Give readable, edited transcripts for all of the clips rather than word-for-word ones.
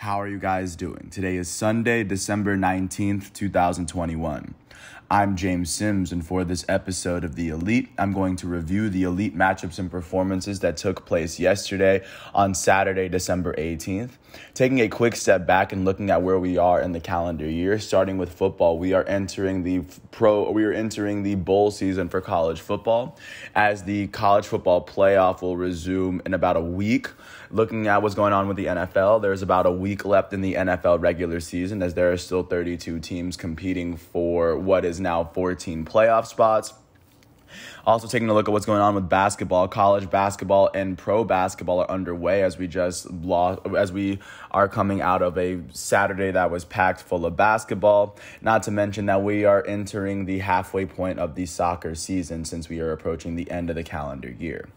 How are you guys doing? Today is Sunday, December 19th, 2021. I'm James Sims, and for this episode of The Elite, I'm going to review the Elite matchups and performances that took place yesterday on Saturday, December 18th. Taking a quick step back and looking at where we are in the calendar year, starting with football, we are entering the bowl season for college football, as the college football playoff will resume in about a week. Looking at what's going on with the NFL, there's about a week left in the NFL regular season, as there are still 32 teams competing for what is now 14 playoff spots. Also taking a look at what's going on with basketball, college basketball and pro basketball are underway as we are coming out of a Saturday that was packed full of basketball. Not to mention that we are entering the halfway point of the soccer season since we are approaching the end of the calendar year.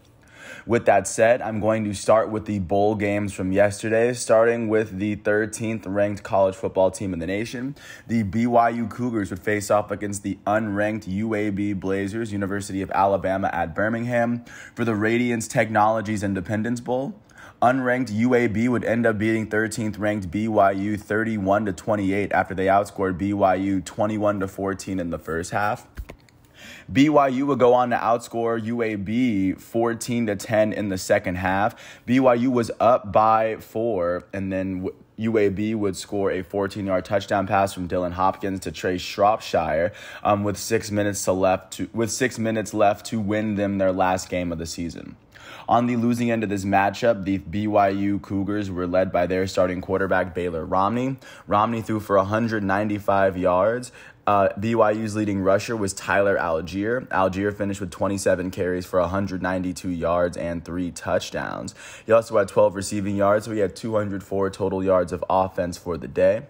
With that said, I'm going to start with the bowl games from yesterday, starting with the 13th ranked college football team in the nation. The BYU Cougars would face off against the unranked UAB Blazers, University of Alabama at Birmingham, for the Radiance Technologies Independence Bowl. Unranked UAB would end up beating 13th ranked BYU 31-28 after they outscored BYU 21-14 in the first half. BYU would go on to outscore UAB 14-10 in the second half. BYU was up by 4, and then UAB would score a 14-yard touchdown pass from Dylan Hopkins to Trey Shropshire with 6 minutes left to win them their last game of the season. On the losing end of this matchup, the BYU Cougars were led by their starting quarterback, Baylor Romney. Romney threw for 195 yards. BYU's leading rusher was Tyler Algier. Algier finished with 27 carries for 192 yards and 3 touchdowns. He also had 12 receiving yards, so he had 204 total yards of offense for the day.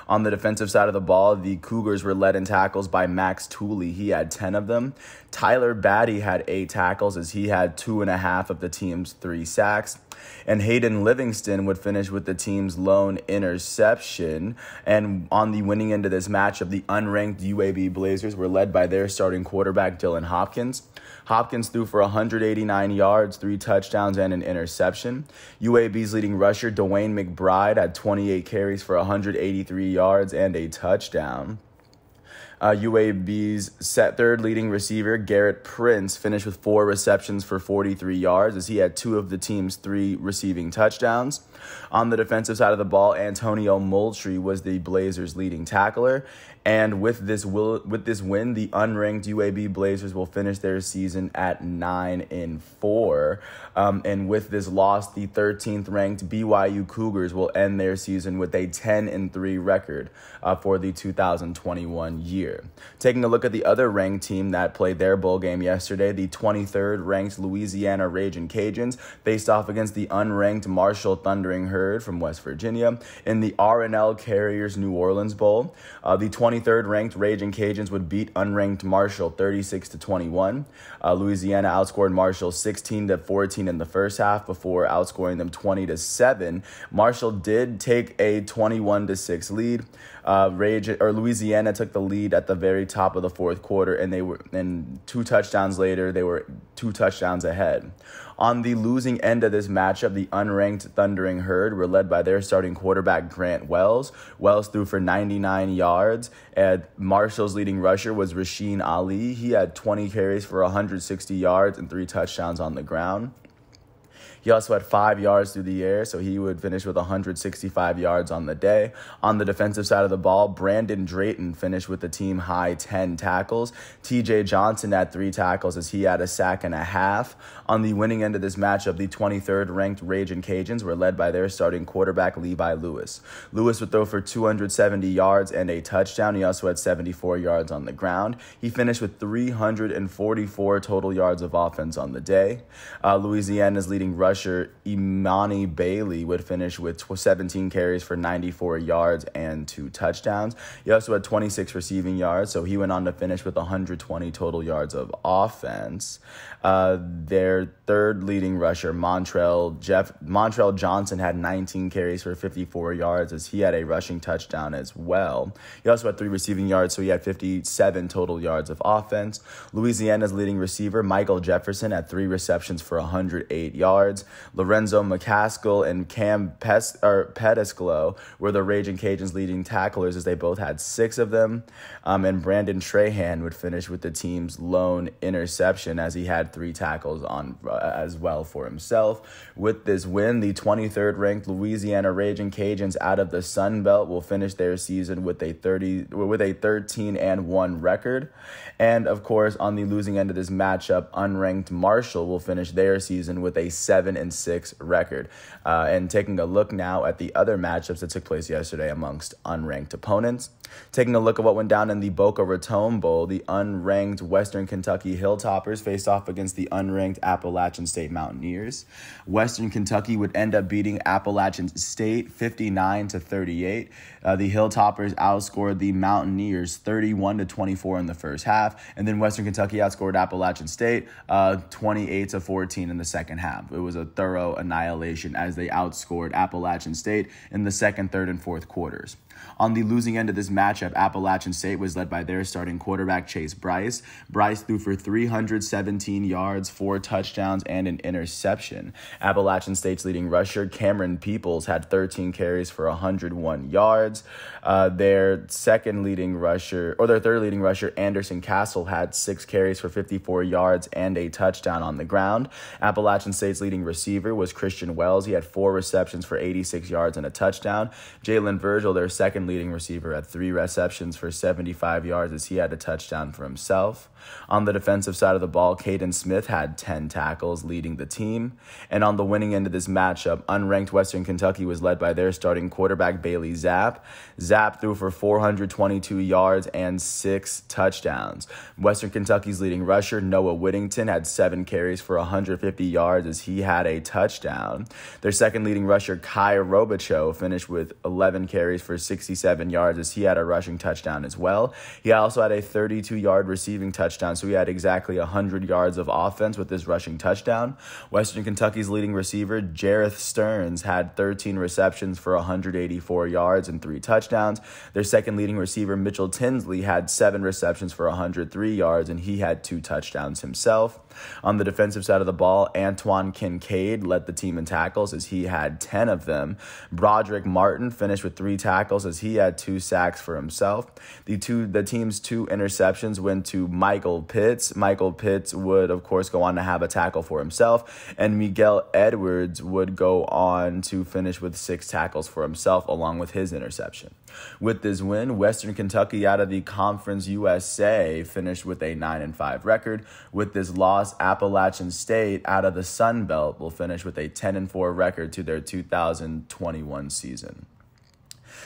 On the defensive side of the ball, the Cougars were led in tackles by Max Tooley. He had 10 of them. Tyler Batty had 8 tackles, as he had 2.5 of the team's 3 sacks. And Hayden Livingston would finish with the team's lone interception. And on the winning end of this matchup, the unranked UAB Blazers were led by their starting quarterback, Dylan Hopkins. Hopkins threw for 189 yards, 3 touchdowns, and an interception. UAB's leading rusher, Dwayne McBride, had 28 carries for 183 yards and a touchdown. UAB's third leading receiver, Garrett Prince, finished with 4 receptions for 43 yards, as he had 2 of the team's 3 receiving touchdowns. On the defensive side of the ball, Antonio Moultrie was the Blazers' leading tackler. And with this win, the unranked UAB Blazers will finish their season at 9-4. And with this loss, the 13th ranked BYU Cougars will end their season with a 10-3 record for the 2021 year. Taking a look at the other ranked team that played their bowl game yesterday, the 23rd ranked Louisiana Ragin' Cajuns faced off against the unranked Marshall Thundering Herd from West Virginia in the R+L Carriers New Orleans Bowl. The 23rd ranked Ragin' Cajuns would beat unranked Marshall 36-21. Louisiana outscored Marshall 16-14 in the first half before outscoring them 20-7. Marshall did take a 21-6 lead. Louisiana took the lead at the very top of the fourth quarter, and 2 touchdowns later, they were 2 touchdowns ahead. On the losing end of this matchup, the unranked Thundering Herd were led by their starting quarterback, Grant Wells. Wells threw for 99 yards, and Marshall's leading rusher was Rasheen Ali. He had 20 carries for 160 yards and 3 touchdowns on the ground. He also had 5 yards through the air, so he would finish with 165 yards on the day. On the defensive side of the ball, Brandon Drayton finished with the team high 10 tackles. TJ Johnson had 3 tackles, as he had a sack and a half. On the winning end of this matchup, the 23rd ranked Ragin' Cajuns were led by their starting quarterback, Levi Lewis. Lewis would throw for 270 yards and a touchdown. He also had 74 yards on the ground. He finished with 344 total yards of offense on the day. Louisiana's leading rusher, Imani Bailey, would finish with 17 carries for 94 yards and 2 touchdowns. He also had 26 receiving yards, so he went on to finish with 120 total yards of offense. Their third leading rusher, Montrell Johnson, had 19 carries for 54 yards, as he had a rushing touchdown as well. He also had 3 receiving yards, so he had 57 total yards of offense. Louisiana's leading receiver, Michael Jefferson, had 3 receptions for 108 yards. Lorenzo McCaskill and Cam Pettisclo were the Raging Cajuns' leading tacklers, as they both had 6 of them. And Brandon Trahan would finish with the team's lone interception, as he had 3 tackles on as well for himself. With this win, the 23rd ranked Louisiana Raging Cajuns out of the Sun Belt will finish their season with a 13-1 record. And of course, on the losing end of this matchup, unranked Marshall will finish their season with a 7-6 record. And taking a look now at the other matchups that took place yesterday amongst unranked opponents. Taking a look at what went down in the Boca Raton Bowl, the unranked Western Kentucky Hilltoppers faced off against the unranked Appalachian State Mountaineers. Western Kentucky would end up beating Appalachian State 59-38. The Hilltoppers outscored the Mountaineers 31-24 in the first half, and then Western Kentucky outscored Appalachian State 28-14 in the second half. It was a thorough annihilation as they outscored Appalachian State in the second, third, and fourth quarters. On the losing end of this matchup, Appalachian State was led by their starting quarterback, Chase Bryce. Bryce threw for 317 yards, 4 touchdowns, and an interception. Appalachian State's leading rusher, Cameron Peoples, had 13 carries for 101 yards. Their third leading rusher, Anderson Castle, had 6 carries for 54 yards and a touchdown on the ground. Appalachian State's leading receiver was Christian Wells. He had 4 receptions for 86 yards and a touchdown. Jalen Virgil, their second leading receiver, had 3 receptions for 75 yards as he had a touchdown for himself. On the defensive side of the ball, Caden Smith had 10 tackles, leading the team. And on the winning end of this matchup, unranked Western Kentucky was led by their starting quarterback, Bailey Zapp. Zapp threw for 422 yards and 6 touchdowns. Western Kentucky's leading rusher, Noah Whittington, had 7 carries for 150 yards as he had a touchdown. Their second leading rusher, Kai Robichaux, finished with 11 carries for 67 yards as he had a rushing touchdown as well. He also had a 32-yard receiving touchdown, so he had exactly 100 yards of offense with this rushing touchdown. Western Kentucky's leading receiver, Jareth Stearns, had 13 receptions for 184 yards and 3 touchdowns. Their second leading receiver, Mitchell Tinsley, had 7 receptions for 103 yards, and he had 2 touchdowns himself. On the defensive side of the ball, Antoine Kincaid led the team in tackles as he had 10 of them. Broderick Martin finished with 3 tackles as he had 2 sacks for himself. The team's 2 interceptions went to Michael Pitts. Michael Pitts would, of course, go on to have a tackle for himself, and Miguel Edwards would go on to finish with 6 tackles for himself along with his interception. With this win, Western Kentucky out of the Conference USA finished with a 9-5 record. With this loss, Appalachian State out of the Sun Belt will finish with a 10-4 record to their 2021 season.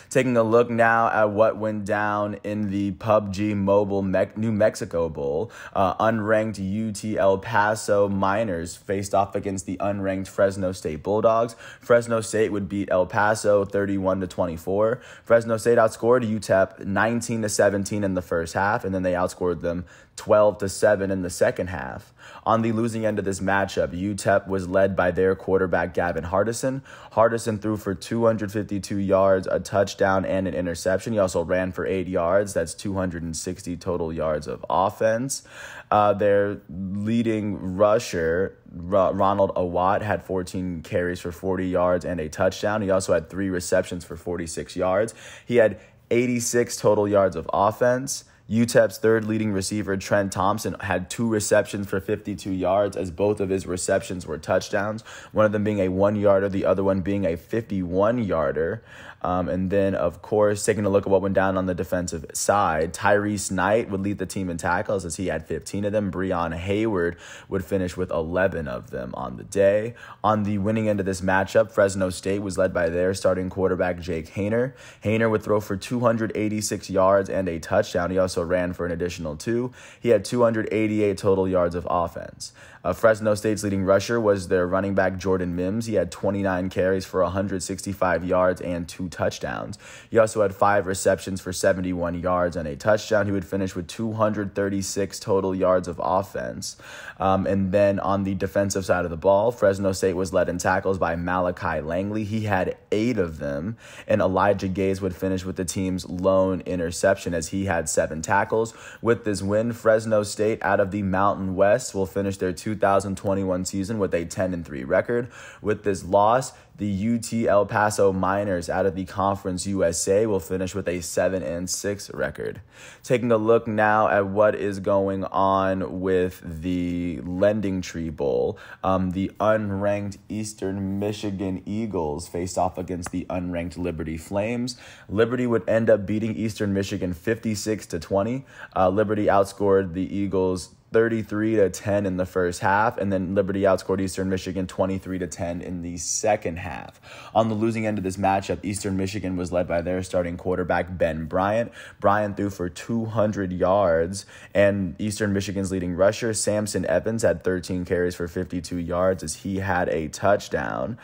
Taking a look now at what went down in the PUBG Mobile New Mexico Bowl, unranked UT El Paso Miners faced off against the unranked Fresno State Bulldogs. Fresno State would beat El Paso 31-24. Fresno State outscored UTEP 19-17 in the first half, and then they outscored them 12-7 in the second half. On the losing end of this matchup, UTEP was led by their quarterback, Gavin Hardison. Hardison threw for 252 yards, a touchdown, and an interception. He also ran for 8 yards. That's 260 total yards of offense. Their leading rusher, Ronald Awat, had 14 carries for 40 yards and a touchdown. He also had 3 receptions for 46 yards. He had 86 total yards of offense. UTEP's third leading receiver, Trent Thompson, had 2 receptions for 52 yards as both of his receptions were touchdowns, one of them being a 1-yarder, the other one being a 51-yarder. And then, of course, taking a look at what went down on the defensive side, Tyrese Knight would lead the team in tackles as he had 15 of them. Breon Hayward would finish with 11 of them on the day. On the winning end of this matchup, Fresno State was led by their starting quarterback, Jake Haener. Haener would throw for 286 yards and a touchdown. He also ran for an additional 2. He had 288 total yards of offense. Fresno State's leading rusher was their running back, Jordan Mims. He had 29 carries for 165 yards and 2 touchdowns. He also had 5 receptions for 71 yards and a touchdown. He would finish with 236 total yards of offense. And then on the defensive side of the ball, Fresno State was led in tackles by Malachi Langley. He had 8 of them. And Elijah Gaze would finish with the team's lone interception as he had 7 tackles. With this win, Fresno State out of the Mountain West will finish their 2021 season with a 10-3 record. With this loss, the UT El Paso Miners out of the Conference USA will finish with a 7-6 record. Taking a look now at what is going on with the Lending Tree Bowl, the unranked Eastern Michigan Eagles faced off against the unranked Liberty Flames. Liberty would end up beating Eastern Michigan 56-20. Liberty outscored the Eagles 33-10 in the first half, and then Liberty outscored Eastern Michigan 23-10 in the second half. On the losing end of this matchup, Eastern Michigan was led by their starting quarterback, Ben Bryant. Bryant threw for 200 yards, and Eastern Michigan's leading rusher, Samson Evans, had 13 carries for 52 yards as he had a touchdown.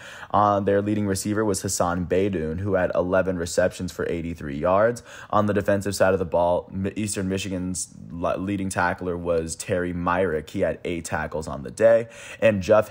Their leading receiver was Hassan Beydoun, who had 11 receptions for 83 yards. On the defensive side of the ball, Eastern Michigan's leading tackler was Terry Myrick. He had 8 tackles on the day. And Jeff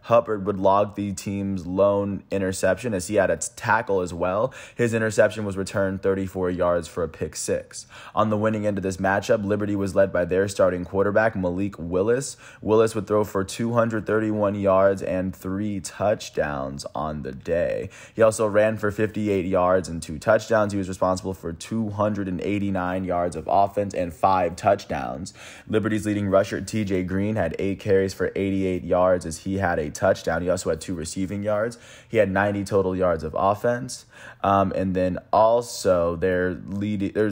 Hubbard would log the team's lone interception as he had a tackle as well. His interception was returned 34 yards for a pick 6. On the winning end of this matchup, Liberty was led by their starting quarterback, Malik Willis. Willis would throw for 231 yards and 3 touchdowns on the day. He also ran for 58 yards and 2 touchdowns. He was responsible for 289 yards of offense and 5 touchdowns. Liberty's leading rusher, TJ Green, had 8 carries for 88 yards as he had a touchdown. He also had 2 receiving yards. He had 90 total yards of offense. And then also their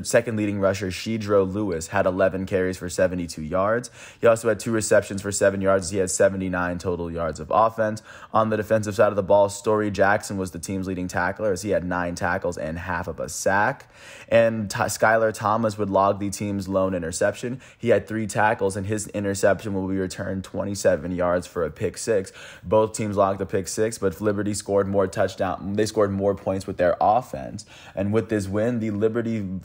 second leading rusher, Shedro Lewis, had 11 carries for 72 yards. He also had 2 receptions for 7 yards. He had 79 total yards of offense. On the defensive side of the ball, Story Jackson was the team's leading tackler as he had 9 tackles and half of a sack. And Skylar Thomas would log the team's lone interception. He had 3 tackles, and his interception will be returned 27 yards for a pick 6. Both teams logged a pick 6, but Liberty scored more touchdowns. They scored more points with their offense. And with this win, the Liberty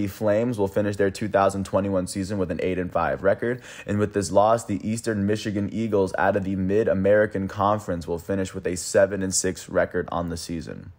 Flames will finish their 2021 season with an 8-5 record. And with this loss, the Eastern Michigan Eagles out of the Mid-American Conference will finish with a 7-6 record on the season.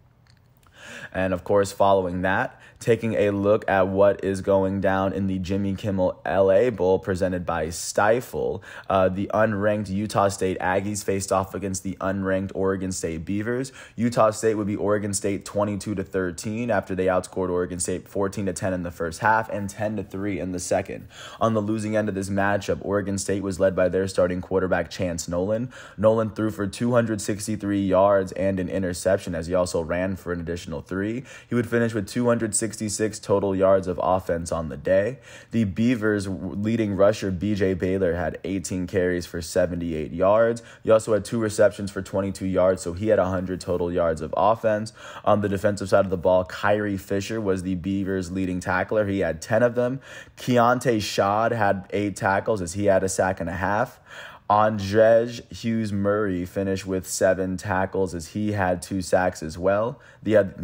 And of course, following that, taking a look at what is going down in the Jimmy Kimmel LA Bowl presented by Stifel, the unranked Utah State Aggies faced off against the unranked Oregon State Beavers. Utah State would be Oregon State 22-13 after they outscored Oregon State 14-10 in the first half and 10-3 in the second. On the losing end of this matchup, Oregon State was led by their starting quarterback, Chance Nolan. Nolan threw for 263 yards and an interception as he also ran for an additional 3. He would finish with 266 total yards of offense on the day. The Beavers' leading rusher, BJ Baylor, had 18 carries for 78 yards. He also had 2 receptions for 22 yards, so he had 100 total yards of offense. On the defensive side of the ball, Kyrie Fisher was the Beavers' leading tackler. He had 10 of them. Keontae Shad had 8 tackles as he had a sack and a half. Andrej Hughes Murray finished with 7 tackles as he had 2 sacks as well. He had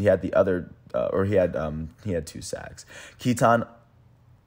2 sacks. Keaton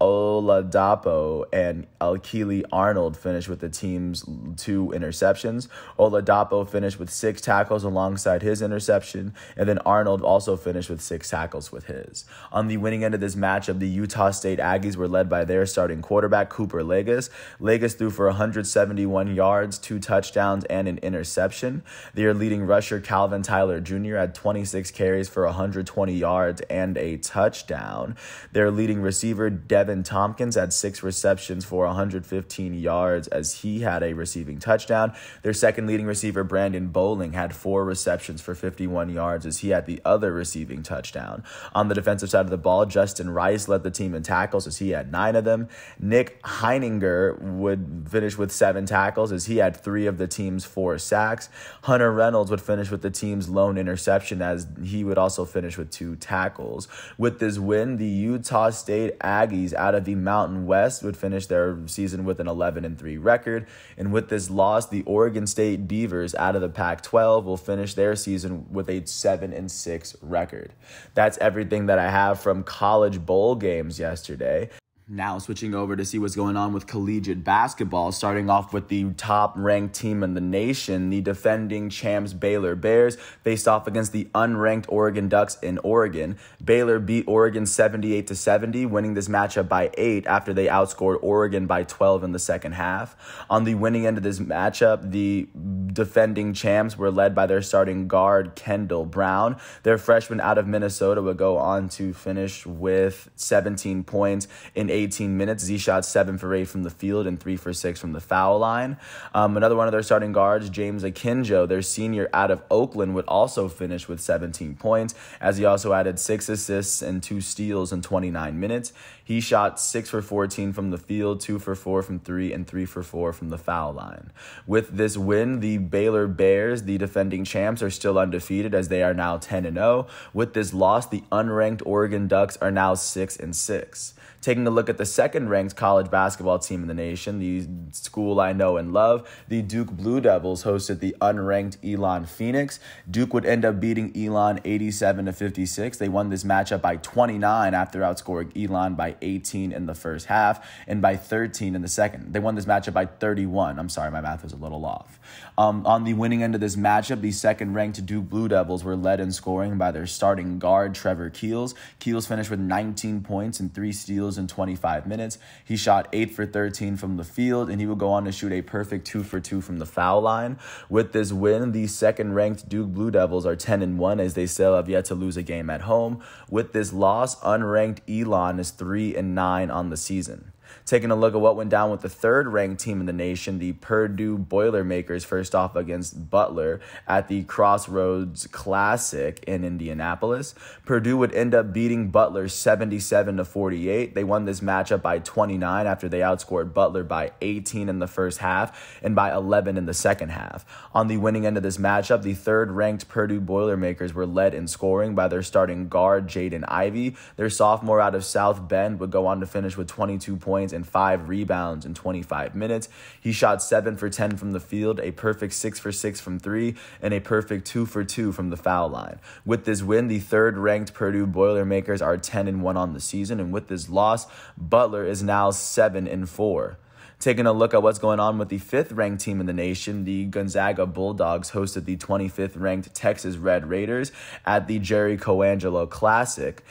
Oladapo and Alkili Arnold finished with the team's 2 interceptions. Oladapo finished with 6 tackles alongside his interception, and then Arnold also finished with 6 tackles with his. On the winning end of this matchup, the Utah State Aggies were led by their starting quarterback, Cooper Legas. Legas threw for 171 yards, 2 touchdowns, and an interception. Their leading rusher, Calvin Tyler Jr., had 26 carries for 120 yards and a touchdown. Their leading receiver, Devin Tompkins, had 6 receptions for 115 yards as he had a receiving touchdown. Their second leading receiver, Brandon Bowling, had 4 receptions for 51 yards as he had the other receiving touchdown. On the defensive side of the ball, Justin Rice led the team in tackles as he had 9 of them. Nick Heininger would finish with 7 tackles as he had 3 of the team's 4 sacks. Hunter Reynolds would finish with the team's lone interception as he would also finish with 2 tackles. With this win, the Utah State Aggies out of the Mountain West would finish their season with an 11-3 record. And with this loss, the Oregon State Beavers out of the Pac-12 will finish their season with a 7-6 record. That's everything that I have from college bowl games yesterday. Now switching over to see what's going on with collegiate basketball, starting off with the top-ranked team in the nation. The defending champs Baylor Bears faced off against the unranked Oregon Ducks in Oregon. Baylor beat Oregon 78-70, winning this matchup by 8 after they outscored Oregon by 12 in the second half. On the winning end of this matchup, the defending champs were led by their starting guard, Kendall Brown. Their freshman out of Minnesota would go on to finish with 17 points in 18 minutes. He shot 7 for 8 from the field and 3 for 6 from the foul line. Another one of their starting guards, James Akinjo, their senior out of Oakland, would also finish with 17 points, as he also added 6 assists and 2 steals in 29 minutes. He shot 6 for 14 from the field, 2 for 4 from 3, and 3 for 4 from the foul line. With this win, the Baylor Bears, the defending champs, are still undefeated as they are now 10-0. With this loss, the unranked Oregon Ducks are now 6-6. Taking a look at the second-ranked college basketball team in the nation, the school I know and love, the Duke Blue Devils hosted the unranked Elon Phoenix. Duke would end up beating Elon 87-56. They won this matchup by 29 after outscoring Elon by 18 in the first half and by 13 in the second. They won this matchup by 31. I'm sorry, my math was a little off. On the winning end of this matchup, the second-ranked Duke Blue Devils were led in scoring by their starting guard, Trevor Keels. Keels finished with 19 points and 3 steals in 25 minutes. He shot 8 for 13 from the field, and he would go on to shoot a perfect 2 for 2 from the foul line. With this win, the second-ranked Duke Blue Devils are 10-1 as they still have yet to lose a game at home. With this loss, unranked Elon is 3-9 on the season. Taking a look at what went down with the third-ranked team in the nation, the Purdue Boilermakers first off against Butler at the Crossroads Classic in Indianapolis. Purdue would end up beating Butler 77-48. They won this matchup by 29 after they outscored Butler by 18 in the first half and by 11 in the second half. On the winning end of this matchup, the third-ranked Purdue Boilermakers were led in scoring by their starting guard, Jaden Ivey. Their sophomore out of South Bend would go on to finish with 22 points and 5 rebounds in 25 minutes. He shot 7 for 10 from the field, a perfect 6 for 6 from 3, and a perfect 2 for 2 from the foul line. With this win, the third-ranked Purdue Boilermakers are 10-1 on the season, and with this loss, Butler is now 7-4. Taking a look at what's going on with the fifth-ranked team in the nation, the Gonzaga Bulldogs hosted the 25th-ranked Texas Red Raiders at the Jerry Coangelo Classic.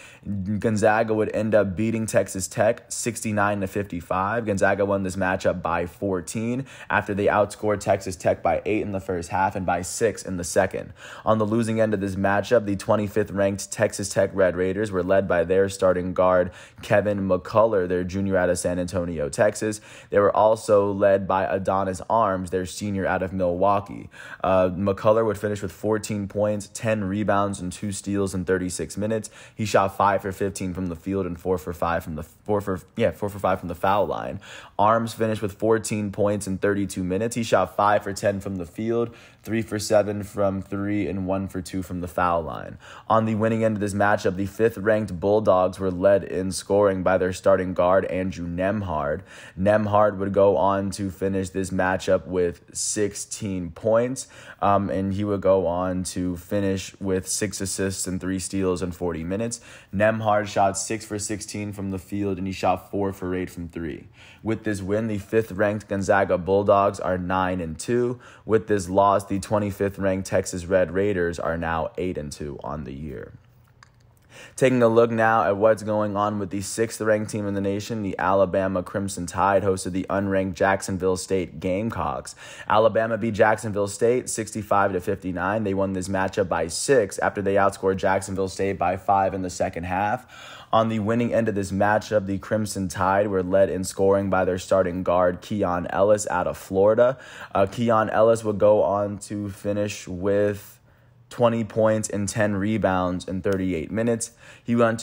Gonzaga would end up beating Texas Tech 69-55. Gonzaga won this matchup by 14 after they outscored Texas Tech by 8 in the first half and by 6 in the second. On the losing end of this matchup, the 25th-ranked Texas Tech Red Raiders were led by their starting guard, Kevin McCullough, their junior out of San Antonio, Texas. They were also led by Adonis Arms, their senior out of Milwaukee. McCullough would finish with 14 points, 10 rebounds, and 2 steals in 36 minutes. He shot 5 for 15 from the field and 4 for 5 from the 4 for 5 from the foul line. Arms finished with 14 points in 32 minutes. He shot 5 for 10 from the field, 3 for 7 from 3, and 1 for 2 from the foul line. On the winning end of this matchup, the fifth-ranked Bulldogs were led in scoring by their starting guard, Andrew Nembhard. Nembhard would go on to finish this matchup with 16 points, and he would go on to finish with 6 assists and 3 steals in 40 minutes. Nembhard shot 6 for 16 from the field, and he shot 4 for 8 from 3. With this win, the 5th-ranked Gonzaga Bulldogs are 9-2. With this loss, the 25th-ranked Texas Red Raiders are now 8-2 on the year. Taking a look now at what's going on with the 6th-ranked team in the nation, the Alabama Crimson Tide hosted the unranked Jacksonville State Gamecocks. Alabama beat Jacksonville State 65-59. They won this matchup by 6 after they outscored Jacksonville State by 5 in the second half. On the winning end of this matchup, the Crimson Tide were led in scoring by their starting guard, Keon Ellis, out of Florida. Keon Ellis would go on to finish with 20 points and 10 rebounds in 38 minutes. He went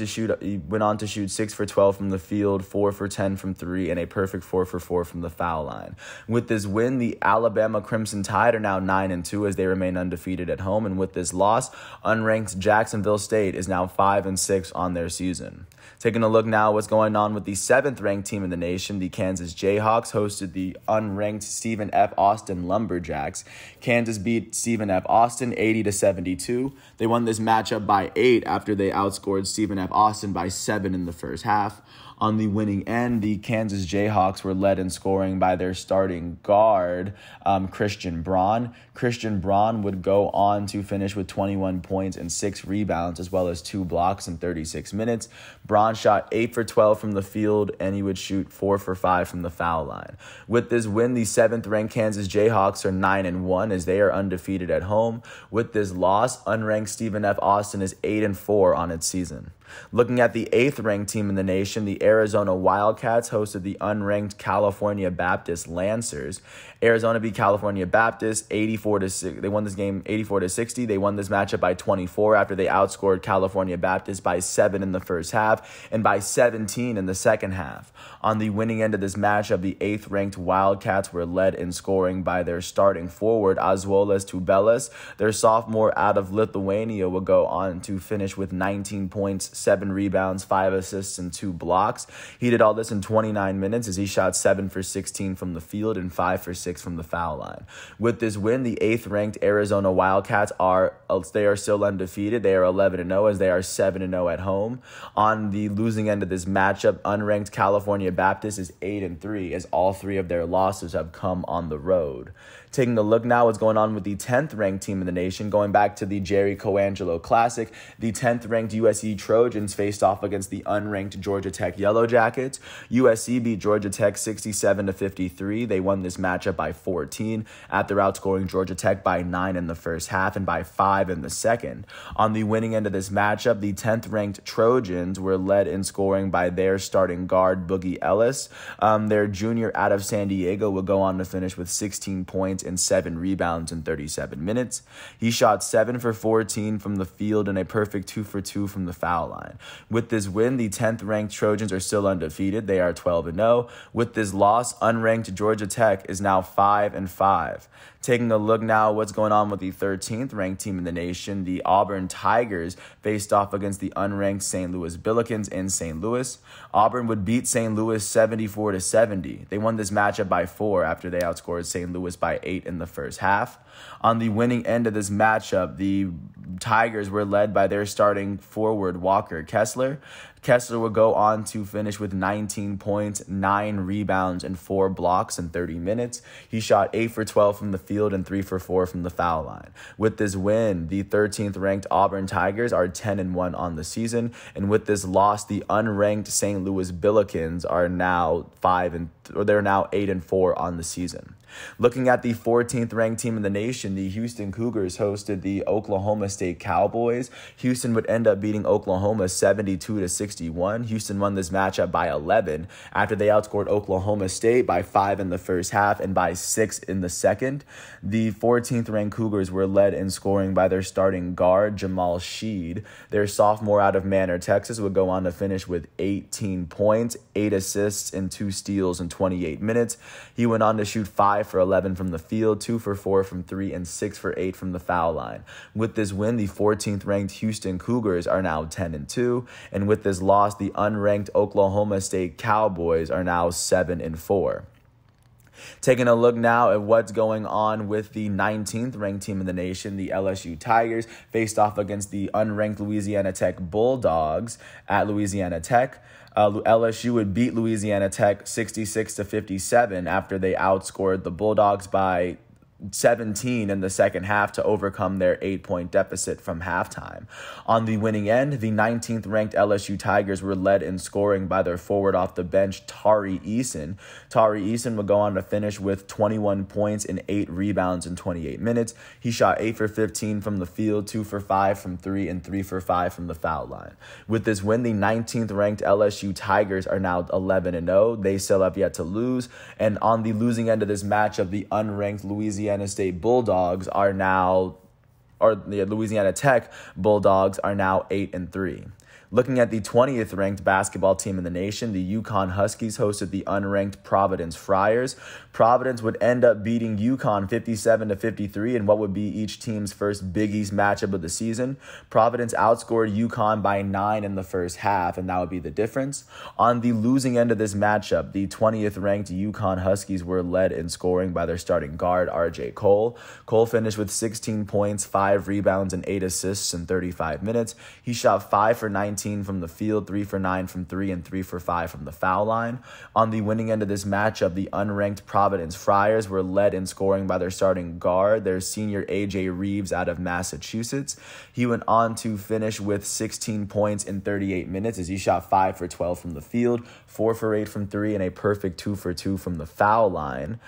on to shoot 6 for 12 from the field, 4 for 10 from 3, and a perfect 4 for 4 from the foul line. With this win, the Alabama Crimson Tide are now 9-2 as they remain undefeated at home. And with this loss, unranked Jacksonville State is now 5-6 on their season. Taking a look now at what's going on with the 7th-ranked team in the nation, the Kansas Jayhawks hosted the unranked Stephen F. Austin Lumberjacks. Kansas beat Stephen F. Austin 80-79. 72. They won this matchup by 8 after they outscored Stephen F. Austin by 7 in the first half. On the winning end, the Kansas Jayhawks were led in scoring by their starting guard, Christian Braun. Christian Braun would go on to finish with 21 points and 6 rebounds, as well as 2 blocks in 36 minutes. Braun shot 8 for 12 from the field, and he would shoot 4 for 5 from the foul line. With this win, the 7th-ranked Kansas Jayhawks are 9-1 as they are undefeated at home. With this loss, unranked Stephen F. Austin is 8-4 on its season. Looking at the 8th-ranked team in the nation, the Arizona Wildcats hosted the unranked California Baptist Lancers. Arizona beat California Baptist 84-6. They won this game 84-60. They won this matchup by 24 after they outscored California Baptist by 7 in the first half and by 17 in the second half. On the winning end of this matchup, the 8th-ranked Wildcats were led in scoring by their starting forward, Azuolas Tubelis. Their sophomore out of Lithuania will go on to finish with 19 points, 7 rebounds, 5 assists, and 2 blocks. He did all this in 29 minutes as he shot 7 for 16 from the field and 5 for 6 from the foul line. With this win, the 8th-ranked Arizona Wildcats are still undefeated. They are 11-0 as they are 7-0 at home. On the losing end of this matchup, unranked California Baptist is 8-3 as all 3 of their losses have come on the road. Taking a look now what's going on with the 10th-ranked team in the nation. Going back to the Jerry Coangelo Classic, the 10th-ranked USC Trojans faced off against the unranked Georgia Tech Yellow Jackets. USC beat Georgia Tech 67-53. They won this matchup by 14 after outscoring Georgia Tech by 9 in the first half and by 5 in the second. On the winning end of this matchup, the 10th-ranked Trojans were led in scoring by their starting guard, Boogie Ellis. Their junior out of San Diego will go on to finish with 16 points and 7 rebounds in 37 minutes. He shot 7 for 14 from the field and a perfect 2 for 2 from the foul line. With this win, the 10th-ranked Trojans are still undefeated. They are 12-0. With this loss, unranked Georgia Tech is now 5-5. Taking a look now what's going on with the 13th-ranked team in the nation, the Auburn Tigers faced off against the unranked St. Louis Billikens in St. Louis. Auburn would beat St. Louis 74-70. They won this matchup by 4 after they outscored St. Louis by 8 in the first half. On the winning end of this matchup, the Tigers were led by their starting forward, Walker Kessler. Kessler would go on to finish with 19 points, 9 rebounds, and 4 blocks in 30 minutes. He shot 8 for 12 from the field and 3 for 4 from the foul line. With this win, the 13th-ranked Auburn Tigers are 10-1 on the season, and with this loss, the unranked St. Louis Billikens are now 8-4 on the season. Looking at the 14th-ranked team in the nation, the Houston Cougars hosted the Oklahoma State Cowboys. Houston would end up beating Oklahoma 72-61. Houston won this matchup by 11 after they outscored Oklahoma State by 5 in the first half and by 6 in the second. The 14th-ranked Cougars were led in scoring by their starting guard, Jamal Sheed. Their sophomore out of Manor, Texas, would go on to finish with 18 points, 8 assists, and 2 steals in 28 minutes. He went on to shoot 5 for 11 from the field, 2 for 4 from 3, and 6 for 8 from the foul line. With this win, the 14th-ranked Houston Cougars are now 10-2, and with this loss, the unranked Oklahoma State Cowboys are now 7-4. Taking a look now at what's going on with the 19th-ranked team in the nation, the LSU Tigers faced off against the unranked Louisiana Tech Bulldogs at Louisiana Tech. LSU would beat Louisiana Tech 66-57 after they outscored the Bulldogs by 17 in the second half to overcome their 8-point deficit from halftime. On the winning end, the 19th-ranked LSU Tigers were led in scoring by their forward off the bench, Tari Eason. Tari Eason would go on to finish with 21 points and 8 rebounds in 28 minutes. He shot 8 for 15 from the field, 2 for 5 from 3, and 3 for 5 from the foul line. With this win, the 19th-ranked LSU Tigers are now 11-0. They still have yet to lose. And on the losing end of this matchup, the unranked Louisiana State Bulldogs are now, or the Louisiana Tech Bulldogs are now 8-3. Looking at the 20th ranked basketball team in the nation, the UConn Huskies hosted the unranked Providence Friars. Providence would end up beating UConn 57-53 in what would be each team's first Big East matchup of the season. Providence outscored UConn by 9 in the first half, and that would be the difference. On the losing end of this matchup, the 20th ranked UConn Huskies were led in scoring by their starting guard, RJ Cole. Cole finished with 16 points, 5 rebounds, and 8 assists in 35 minutes. He shot 5 for 19 from the field, 3 for 9 from 3, and 3 for 5 from the foul line. On the winning end of this matchup, the unranked Providence Friars were led in scoring by their starting guard, their senior AJ Reeves out of Massachusetts. He went on to finish with 16 points in 38 minutes as he shot 5 for 12 from the field, 4 for 8 from 3, and a perfect 2 for 2 from the foul line.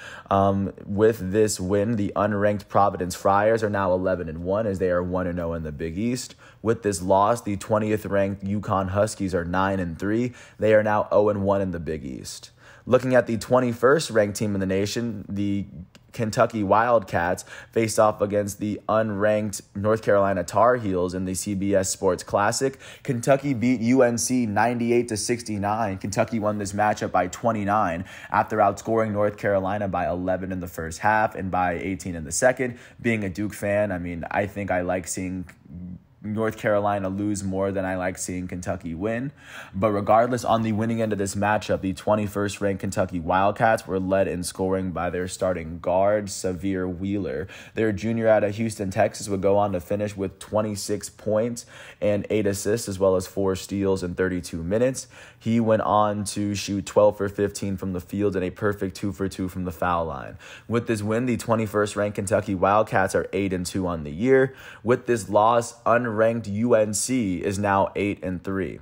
With this win, the unranked Providence Friars are now 11-1 as they are 1-0 in the Big East. With this loss, the 20th ranked UConn Huskies are 9-3. They are now 0-1 in the Big East. Looking at the 21st ranked team in the nation, the Kentucky Wildcats faced off against the unranked North Carolina Tar Heels in the CBS Sports Classic. Kentucky beat UNC 98-69. Kentucky won this matchup by 29 after outscoring North Carolina by 11 in the first half and by 18 in the second. Being a Duke fan, I think I like seeing North Carolina lose more than I like seeing Kentucky win. But regardless, on the winning end of this matchup, the 21st ranked Kentucky Wildcats were led in scoring by their starting guard, Sahvir Wheeler. Their junior out of Houston, Texas, would go on to finish with 26 points and 8 assists, as well as 4 steals in 32 minutes. He went on to shoot 12 for 15 from the field and a perfect 2 for 2 from the foul line. With this win, the 21st ranked Kentucky Wildcats are 8-2 on the year. With this loss, unranked UNC is now 8-3.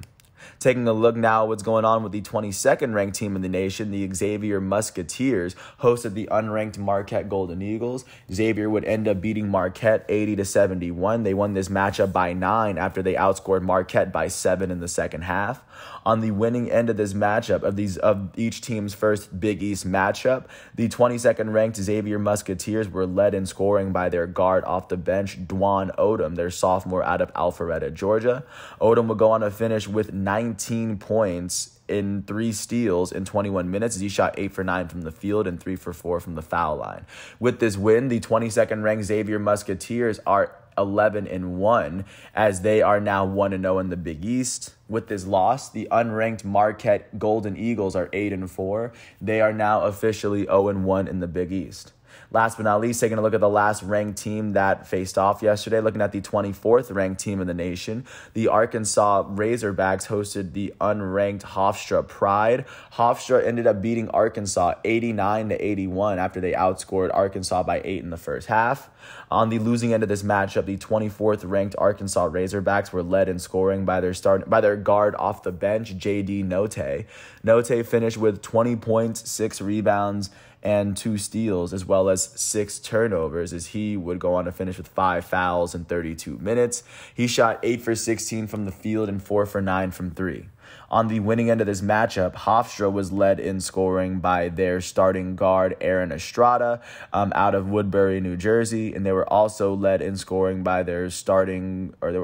Taking a look now at what's going on with the 22nd ranked team in the nation, the Xavier Musketeers hosted the unranked Marquette Golden Eagles. Xavier would end up beating Marquette 80-71. They won this matchup by 9 after they outscored Marquette by 7 in the second half. On the winning end of this matchup, of each team's first Big East matchup, the 22nd ranked Xavier Musketeers were led in scoring by their guard off the bench, Dwan Odom, their sophomore out of Alpharetta, Georgia. Odom would go on to finish with 19 points in 3 steals in 21 minutes as he shot 8 for 9 from the field and 3 for 4 from the foul line. With this win, the 22nd ranked Xavier Musketeers are 11-1 as they are now 1-0 in the Big East. With this loss, the unranked Marquette Golden Eagles are 8-4. They are now officially 0-1 in the Big East. Last but not least, taking a look at the last ranked team that faced off yesterday, looking at the 24th ranked team in the nation, the Arkansas Razorbacks hosted the unranked Hofstra Pride. Hofstra ended up beating Arkansas 89-81 after they outscored Arkansas by 8 in the first half. On the losing end of this matchup, the 24th ranked Arkansas Razorbacks were led in scoring by their guard off the bench, J.D. Notae. Notae finished with 20 points, 6 rebounds, and 2 steals, as well as 6 turnovers, as he would go on to finish with 5 fouls in 32 minutes. He shot 8 for 16 from the field and 4 for 9 from 3. On the winning end of this matchup, Hofstra was led in scoring by their starting guard, Aaron Estrada, out of Woodbury, New Jersey, and they were also led in scoring by their starting guard,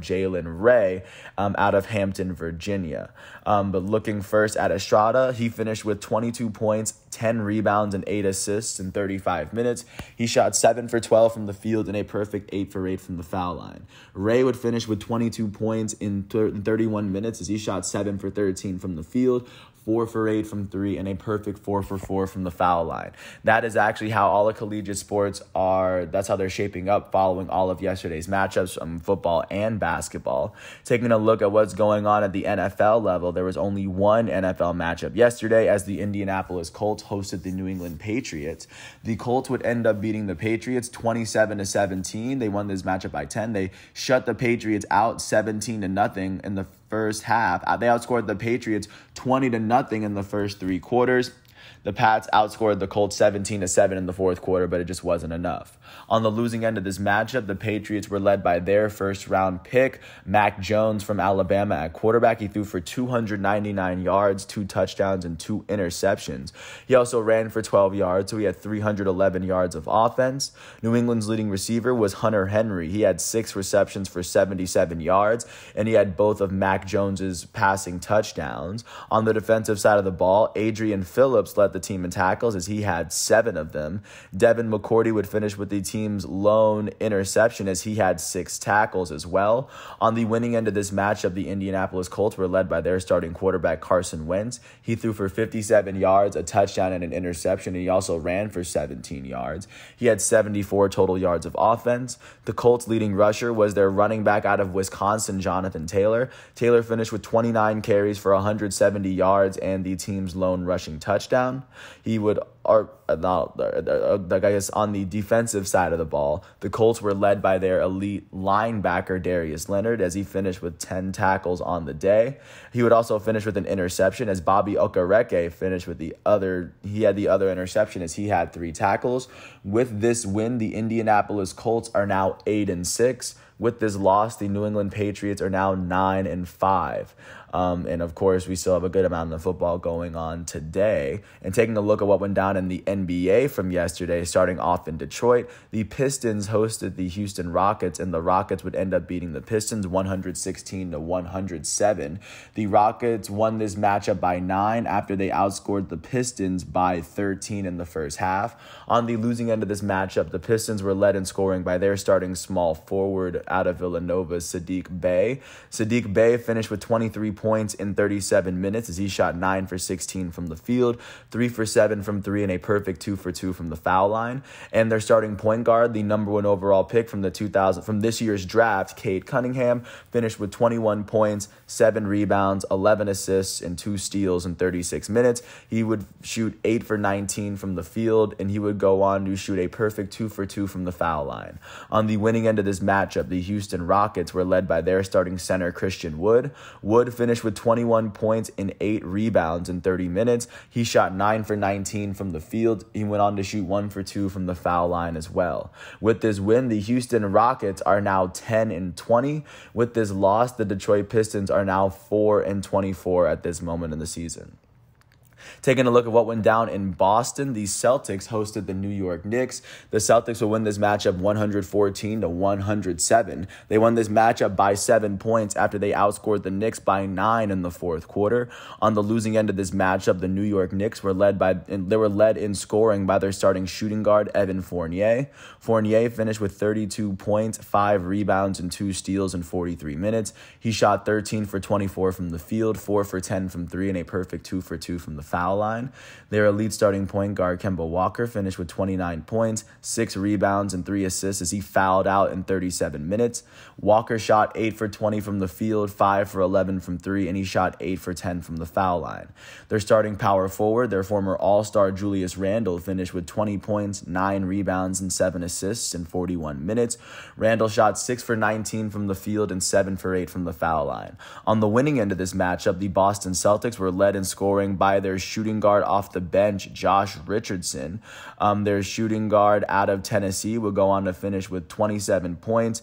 Jalen Ray, out of Hampton, Virginia. But looking first at Estrada, he finished with 22 points, 10 rebounds, and 8 assists in 35 minutes. He shot 7 for 12 from the field and a perfect 8 for 8 from the foul line. Ray would finish with 22 points in 31 minutes as he shot 7 for 13 from the field, 4 for 8 from 3, and a perfect 4 for 4 from the foul line. That is actually how all the collegiate sports are. That's how they're shaping up following all of yesterday's matchups from football and basketball. Taking a look at what's going on at the NFL level, there was only one NFL matchup yesterday as the Indianapolis Colts hosted the New England Patriots. The Colts would end up beating the Patriots 27-17. They won this matchup by 10. They shut the Patriots out 17-0 in the first half. They outscored the Patriots 20-0 in the first 3 quarters. The Pats outscored the Colts 17-7 in the fourth quarter, but it just wasn't enough. On the losing end of this matchup, the Patriots were led by their first-round pick, Mac Jones from Alabama at quarterback. He threw for 299 yards, 2 touchdowns, and 2 interceptions. He also ran for 12 yards, so he had 311 yards of offense. New England's leading receiver was Hunter Henry. He had 6 receptions for 77 yards, and he had both of Mac Jones's passing touchdowns. On the defensive side of the ball, Adrian Phillips led the team in tackles as he had 7 of them. Devin McCourty would finish with the team's lone interception as he had 6 tackles as well. On the winning end of this matchup, the Indianapolis Colts were led by their starting quarterback Carson Wentz. He threw for 57 yards, a touchdown, and an interception, and he also ran for 17 yards. He had 74 total yards of offense. The Colts' leading rusher was their running back out of Wisconsin, Jonathan Taylor. Taylor finished with 29 carries for 170 yards and the team's lone rushing touchdown. On the defensive side of the ball, the Colts were led by their elite linebacker Darius Leonard as he finished with 10 tackles on the day. He would also finish with an interception as Bobby Okereke finished with the other interception as he had 3 tackles. With this win, the Indianapolis Colts are now 8-6. With this loss, the New England Patriots are now 9-5. And of course, we still have a good amount of football going on today. And taking a look at what went down in the NBA from yesterday, starting off in Detroit, the Pistons hosted the Houston Rockets, and the Rockets would end up beating the Pistons 116-107. The Rockets won this matchup by 9 after they outscored the Pistons by 13 in the first half. On the losing end of this matchup, the Pistons were led in scoring by their starting small forward out of Villanova, Saddiq Bey. Saddiq Bey finished with 23 points in 37 minutes as he shot 9 for 16 from the field, 3 for 7 from 3, and a perfect 2 for 2 from the foul line. And their starting point guard, the number 1 overall pick from this year's draft, Cade Cunningham, finished with 21 points, 7 rebounds, 11 assists, and 2 steals in 36 minutes. He would shoot 8 for 19 from the field, and he would go on to shoot a perfect 2 for 2 from the foul line. On the winning end of this matchup, the Houston Rockets were led by their starting center, Christian Wood. Wood finished with 21 points and 8 rebounds in 30 minutes. He shot 9 for 19 from the field. He went on to shoot 1 for 2 from the foul line as well. With this win, the Houston Rockets are now 10-20. With this loss, the Detroit Pistons are now 4-24 at this moment in the season. Taking a look at what went down in Boston, the Celtics hosted the New York Knicks. The Celtics will win this matchup 114-107. They won this matchup by 7 points after they outscored the Knicks by 9 in the fourth quarter. On the losing end of this matchup, the New York Knicks were led in scoring by their starting shooting guard, Evan Fournier. Fournier finished with 32 points, 5 rebounds, and 2 steals in 43 minutes. He shot 13 for 24 from the field, 4 for 10 from 3, and a perfect 2 for 2 from the foul line. Their elite starting point guard, Kemba Walker, finished with 29 points, 6 rebounds, and 3 assists as he fouled out in 37 minutes. Walker shot 8 for 20 from the field, 5 for 11 from 3, and he shot 8 for 10 from the foul line. Their starting power forward, their former All-Star Julius Randle, finished with 20 points, 9 rebounds, and 7 assists in 41 minutes. Randle shot 6 for 19 from the field and 7 for 8 from the foul line. On the winning end of this matchup, the Boston Celtics were led in scoring by their shooting guard off the bench, Josh Richardson. Their shooting guard out of Tennessee would go on to finish with 27 points,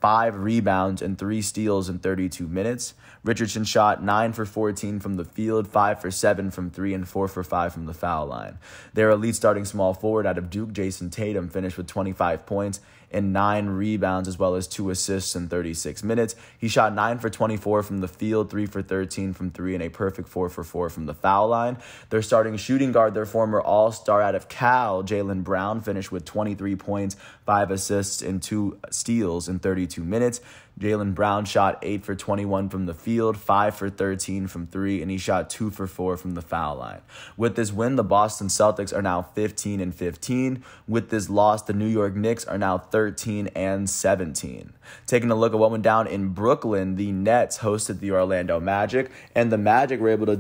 5 rebounds, and 3 steals in 32 minutes. Richardson shot 9 for 14 from the field, 5 for 7 from 3, and 4 for 5 from the foul line. Their elite starting small forward out of Duke, Jason Tatum, finished with 25 points and 9 rebounds as well as 2 assists in 36 minutes. He shot 9 for 24 from the field, 3 for 13 from 3, and a perfect 4 for 4 from the foul line. Their starting shooting guard, their former All-Star out of Cal, Jaylen Brown, finished with 23 points, 5 assists, and 2 steals in 32 minutes. Jaylen Brown shot 8 for 21 from the field, 5 for 13 from 3, and he shot 2 for 4 from the foul line. With this win, the Boston Celtics are now 15-15. With this loss, the New York Knicks are now 13-17. Taking a look at what went down in Brooklyn, the Nets hosted the Orlando Magic, and the Magic were able to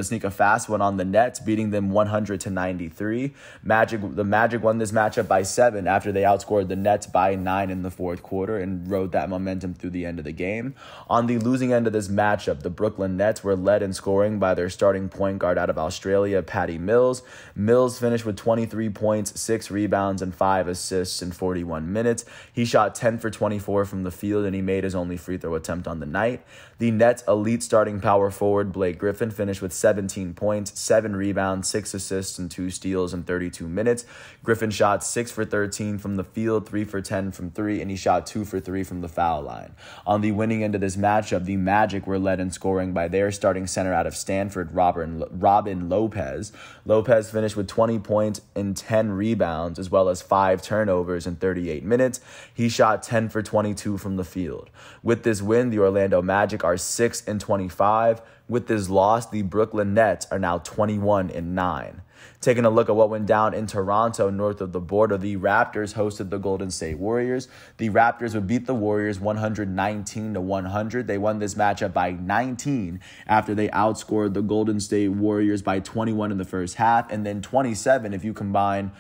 sneak a fast one on the Nets, beating them 100-93. The Magic won this matchup by 7 after they outscored the Nets by 9 in the fourth fourth quarter and rode that momentum through the end of the game. On the losing end of this matchup, the Brooklyn Nets were led in scoring by their starting point guard out of Australia, Patty Mills. Mills finished with 23 points, 6 rebounds, and 5 assists in 41 minutes. He shot 10 for 24 from the field, and he made his only free throw attempt on the night. The Nets' elite starting power forward, Blake Griffin, finished with 17 points, 7 rebounds, 6 assists, and 2 steals in 32 minutes. Griffin shot 6 for 13 from the field, 3 for 10 from 3, and he shot 2 for 3 from the foul line. On the winning end of this matchup, the Magic were led in scoring by their starting center out of Stanford, Robin Lopez. Lopez finished with 20 points and 10 rebounds, as well as 5 turnovers in 38 minutes. He shot 10 for 22 from the field. With this win, the Orlando Magic are 6-25. With this loss, the Brooklyn Nets are now 21-9. Taking a look at what went down in Toronto, north of the border, the Raptors hosted the Golden State Warriors. The Raptors would beat the Warriors 119-100. They won this matchup by 19 after they outscored the Golden State Warriors by 21 in the first half, and then 27 if you combine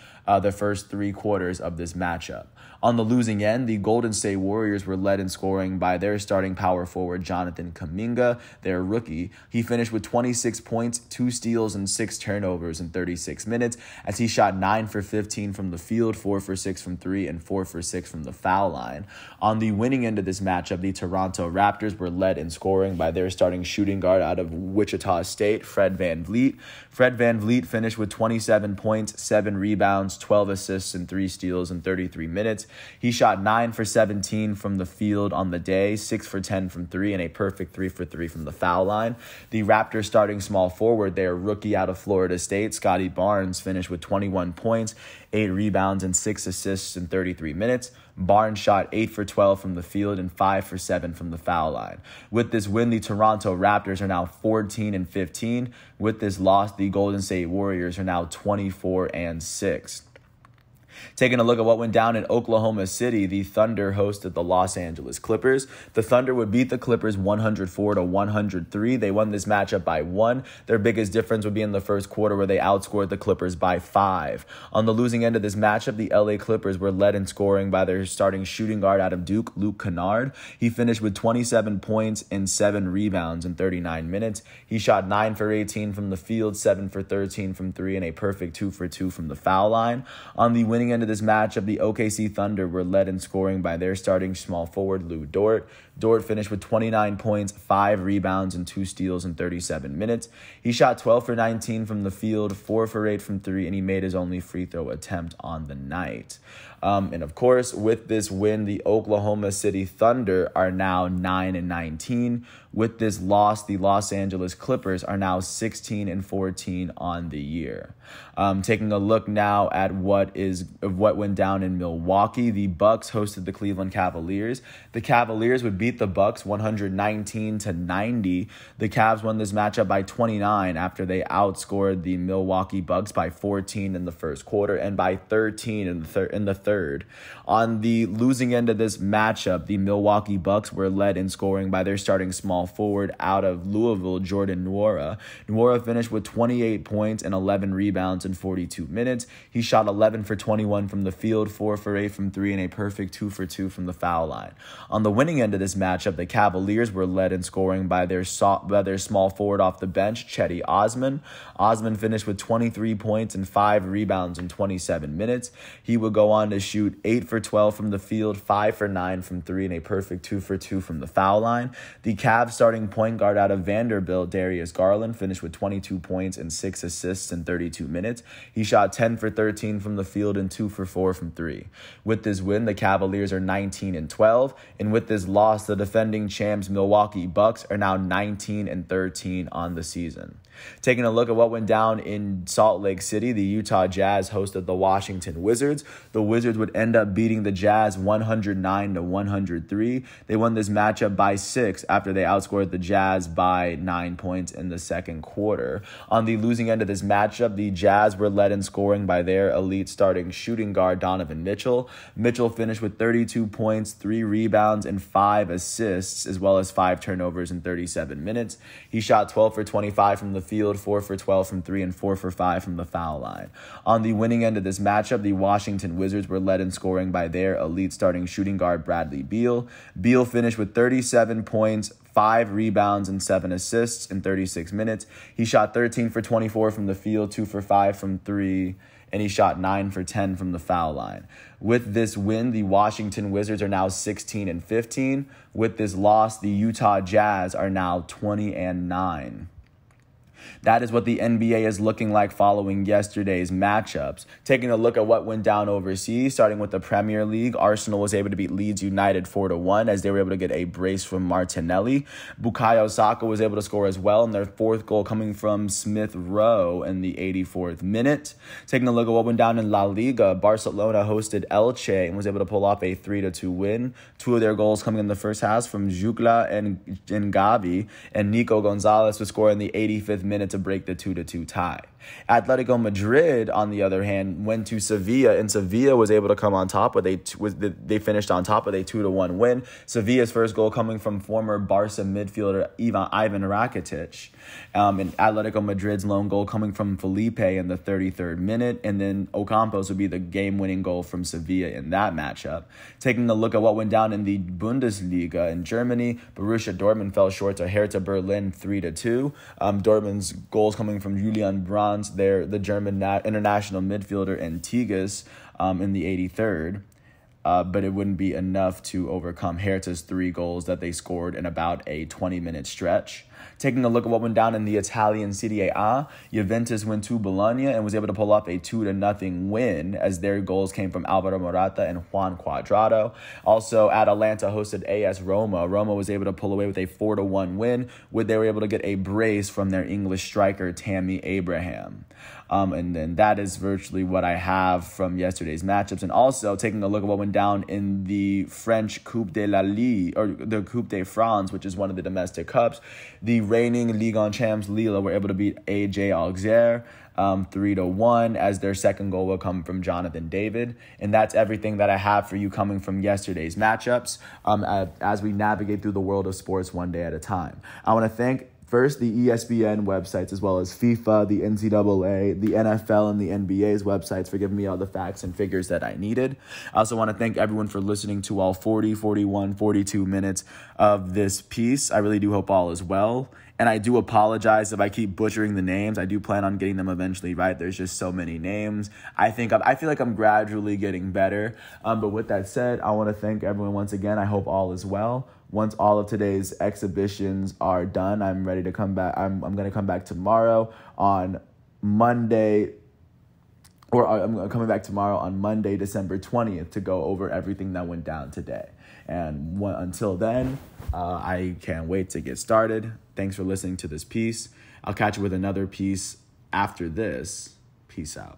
the first 3 quarters of this matchup. On the losing end, the Golden State Warriors were led in scoring by their starting power forward, Jonathan Kuminga, their rookie. He finished with 26 points, 2 steals, and 6 turnovers in 36 minutes as he shot 9 for 15 from the field, 4 for 6 from 3, and 4 for 6 from the foul line. On the winning end of this matchup, the Toronto Raptors were led in scoring by their starting shooting guard out of Wichita State, Fred VanVleet. Fred VanVleet finished with 27 points, 7 rebounds, 12 assists, and 3 steals in 33 minutes. He shot 9 for 17 from the field on the day, 6 for 10 from 3, and a perfect 3 for 3 from the foul line. The Raptors starting small forward, their rookie out of Florida State, Scotty Barnes, finished with 21 points, 8 rebounds, and 6 assists in 33 minutes. Barnes shot 8 for 12 from the field and 5 for 7 from the foul line. With this win, the Toronto Raptors are now 14-15. With this loss, the Golden State Warriors are now 24-6. Taking a look at what went down in Oklahoma City, the Thunder hosted the Los Angeles Clippers. The Thunder would beat the Clippers 104-103. They won this matchup by 1. Their biggest difference would be in the first quarter where they outscored the Clippers by 5. On the losing end of this matchup, the LA Clippers were led in scoring by their starting shooting guard out of Duke, Luke Kennard. He finished with 27 points and 7 rebounds in 39 minutes. He shot 9 for 18 from the field, 7 for 13 from 3, and a perfect 2 for 2 from the foul line. On the winning end of this matchup, the OKC Thunder were led in scoring by their starting small forward, Lou Dort. Dort finished with 29 points, 5 rebounds, and 2 steals in 37 minutes. He shot 12 for 19 from the field, 4 for 8 from 3, and he made his only free throw attempt on the night. And of course, with this win, the Oklahoma City Thunder are now 9-19. With this loss, the Los Angeles Clippers are now 16-14 on the year. Taking a look now at what went down in Milwaukee, the Bucks hosted the Cleveland Cavaliers. The Cavaliers would beat the Bucks 119-90. The Cavs won this matchup by 29 after they outscored the Milwaukee Bucks by 14 in the first quarter and by 13 in the third. On the losing end of this matchup, the Milwaukee Bucks were led in scoring by their starting small forward out of Louisville, Jordan Nwora. Nwora finished with 28 points and 11 rebounds in 42 minutes. He shot 11 for 21 from the field, 4 for 8 from 3, and a perfect 2 for 2 from the foul line. On the winning end of this matchup, the Cavaliers were led in scoring by their small forward off the bench, Cedi Osman. Osman finished with 23 points and 5 rebounds in 27 minutes. He would go on to shoot 8 for 12 from the field, 5 for 9 from 3, and a perfect 2 for 2 from the foul line. The Cavs starting point guard out of Vanderbilt, Darius Garland, finished with 22 points and 6 assists in 32 minutes. He shot 10 for 13 from the field and 2 for 4 from 3. With this win, the Cavaliers are 19-12, and with this loss, the defending champs Milwaukee Bucks are now 19-13 on the season. Taking a look at what went down in Salt Lake City, the Utah Jazz hosted the Washington Wizards. The Wizards would end up beating the Jazz 109-103. They won this matchup by 6 after they outscored the Jazz by 9 points in the second quarter. On the losing end of this matchup, the Jazz were led in scoring by their elite starting shooting guard, Donovan Mitchell. Mitchell finished with 32 points, 3 rebounds, and 5 assists, as well as 5 turnovers in 37 minutes. He shot 12 for 25 from the the field, 4 for 12 from 3, and 4 for 5 from the foul line. On the winning end of this matchup, the Washington Wizards were led in scoring by their elite starting shooting guard Bradley Beal. Beal finished with 37 points, 5 rebounds, and 7 assists in 36 minutes. He shot 13 for 24 from the field, 2 for 5 from 3, and he shot 9 for 10 from the foul line. With this win, the Washington Wizards are now 16-15. With this loss, the Utah Jazz are now 20-9. That is what the NBA is looking like following yesterday's matchups. Taking a look at what went down overseas, starting with the Premier League, Arsenal was able to beat Leeds United 4-1 as they were able to get a brace from Martinelli. Bukayo Saka was able to score as well, and their fourth goal coming from Smith Rowe in the 84th minute. Taking a look at what went down in La Liga, Barcelona hosted Elche and was able to pull off a 3-2 win. 2 of their goals coming in the first half from Jukla and Gavi, and Nico Gonzalez was scoring in the 85th minute to break the 2-2 tie. Atletico Madrid, on the other hand, went to Sevilla, and Sevilla was able to come on top they finished on top with a 2-1 win. Sevilla's first goal coming from former Barca midfielder Ivan Rakitic, and Atletico Madrid's lone goal coming from Felipe in the 33rd minute, and then Ocampos would be the game-winning goal from Sevilla in that matchup. Taking a look at what went down in the Bundesliga in Germany, Borussia Dortmund fell short to Hertha Berlin 3-2. Dortmund's goals coming from Julian Brandt, the German international midfielder, and Tigges in the 83rd. But it wouldn't be enough to overcome Hertha's 3 goals that they scored in about a 20-minute stretch. Taking a look at what went down in the Italian Serie A, Juventus went to Bologna and was able to pull off a 2-0 win as their goals came from Alvaro Morata and Juan Cuadrado. Also, Atalanta hosted AS Roma. Roma was able to pull away with a 4-1 win, where they were able to get a brace from their English striker, Tammy Abraham. And then that is virtually what I have from yesterday's matchups. And also taking a look at what went down in the French Coupe de la Ligue, or the Coupe de France, which is one of the domestic cups. The reigning Ligue 1 champs Lille were able to beat AJ Auxerre 3-1 as their second goal will come from Jonathan David. And that's everything that I have for you coming from yesterday's matchups as we navigate through the world of sports one day at a time. I want to thank first, the ESPN websites, as well as FIFA, the NCAA, the NFL, and the NBA's websites for giving me all the facts and figures that I needed. I also want to thank everyone for listening to all 40, 41, 42 minutes of this piece. I really do hope all is well. And I do apologize if I keep butchering the names. I do plan on getting them eventually right. There's just so many names. I feel like I'm gradually getting better. But with that said, I want to thank everyone once again. I hope all is well. Once all of today's exhibitions are done, I'm ready to come back. I'm going to come back tomorrow on Monday, or I'm coming back tomorrow on Monday, December 20th, to go over everything that went down today. And until then, I can't wait to get started. Thanks for listening to this piece. I'll catch you with another piece after this. Peace out.